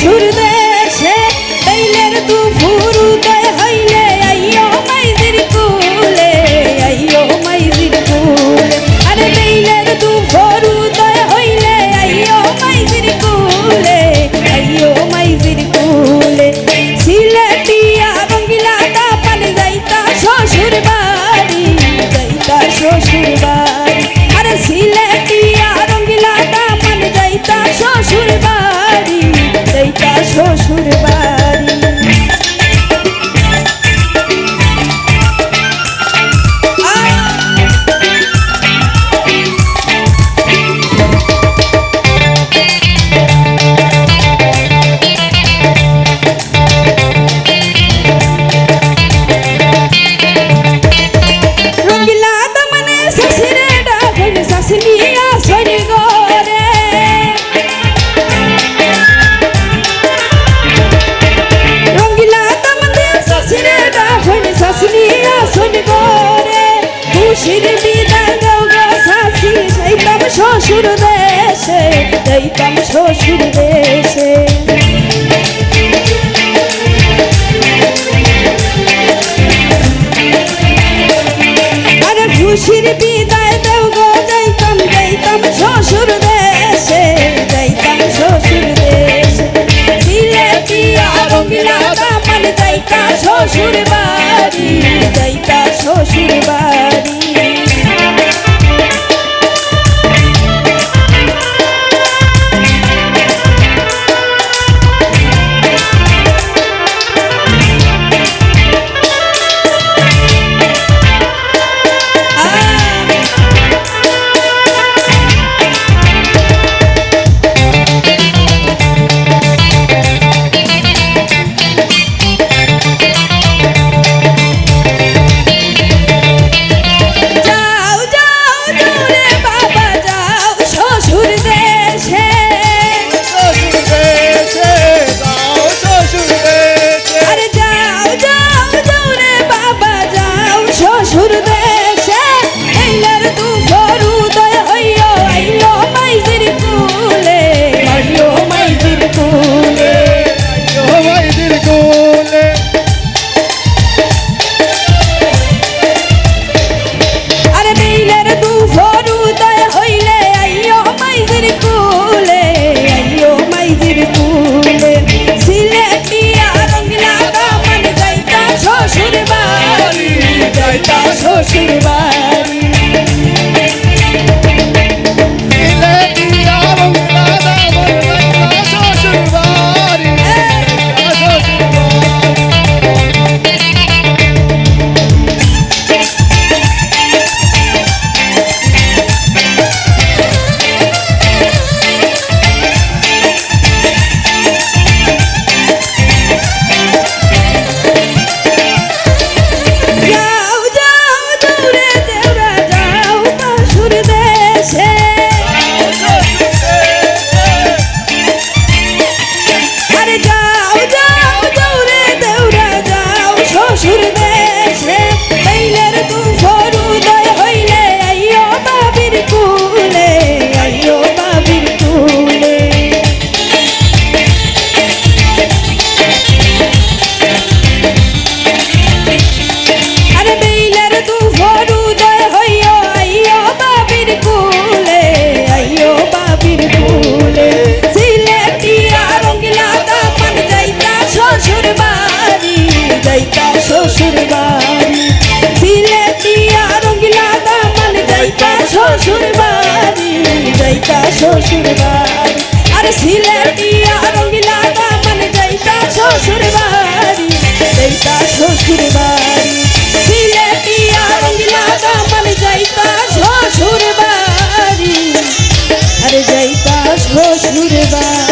শ্বশুর দেশে তৈলের দুপুর উদয় হইলে আইও মাইজির কুলে, আইও মাইজির কুলে। আরে তৈলের দুপুর উদয় হইলে আইও মাইজির কুলে, আইও মাইজির কুলে। সিলেটিয়া রঙ্গিলা দাপান যাইতা শ্বশুর বাড়ি, যাইতা শ্বশুর বাড়ি। আরে সিলেটিয়া রঙ্গিলা দাপান যাইতা শ্বশুর বাড়ি, যাইতা শ্বশুর বাড়ি। রঙ্গিলা দামানে শাশুড়ে ডাকন শাশুড়িয়া সৈনি গরে, রঙ্গিলা দামানে শাশুড়ে ডাকন শাশুড়িয়া সৈনি গরে। খুশির বিদায় দাও গো শাশি, যাইতাম শ্বশুর দেশে, যাইতাম শ্বশুর দেশে। আরে খুশির বিদায় দাও গো যাইতাম, যাইতাম শ্বশুর দেশে, যাইতাম শ্বশুর দেশে। সিলেটিয়া রঙ্গিলা দামান যাইতা শ্বশুর বাড়ি, যাইতা শ্বশুর বাড়ি। শ্বশুর দেশে তৈলের দুপুর উদয় হইও আইও মাইজির কুলে, আইও মাইজির কুলে, আইও মাইজির কুলে। আরে তৈলের দুপুর উদয় হইলে আইও মাইজির কুলে, আইও মাইজির কুলে। সিলেটিয়া রঙ্গিলা দামান যাইতা শ্বশুর বাড়ি, যাইতা শ্বশুর বাড়ি। সিলেটিয়া রঙ্গিলা দামান যাইতা শ্বশুর বাড়ি, যাইতা শ্বশুর বাড়ি। যাও যাও দৌড়ে দেওরা যাও শ্বশুর দেশে, আরে যাও যাও দৌড়ে দেওরা যাও শ্বশুর দেশে। তৈলের দুপুর উদয় হইলে আইও বাবির কুলে, আইও বাবির কুলে। আরে তৈলের দুপুর উদয় হইও আইও বাবির কুলে, আইও বাবির কুলে। সিলেটিয়া রঙ্গিলা দামান যাইতা শ্বশুর বাড়ি, যাইতা শ্বশুর বাড়ি। সিলেটিয়া রঙ্গিলা দামান যাইতা শ্বশুর বাড়ি, যাইতা শ্বশুর বাড়ি। আরে সিলেটিয়া রঙ্গিলা দামান যাইতা শ্বশুর বাড়ি, যাইতা শ্বশুর বাড়ি। সিলেটিয়া রঙ্গিলা দামান যাইতা শ্বশুর বাড়ি, আরে যাইতা শ্বশুর বাড়ি।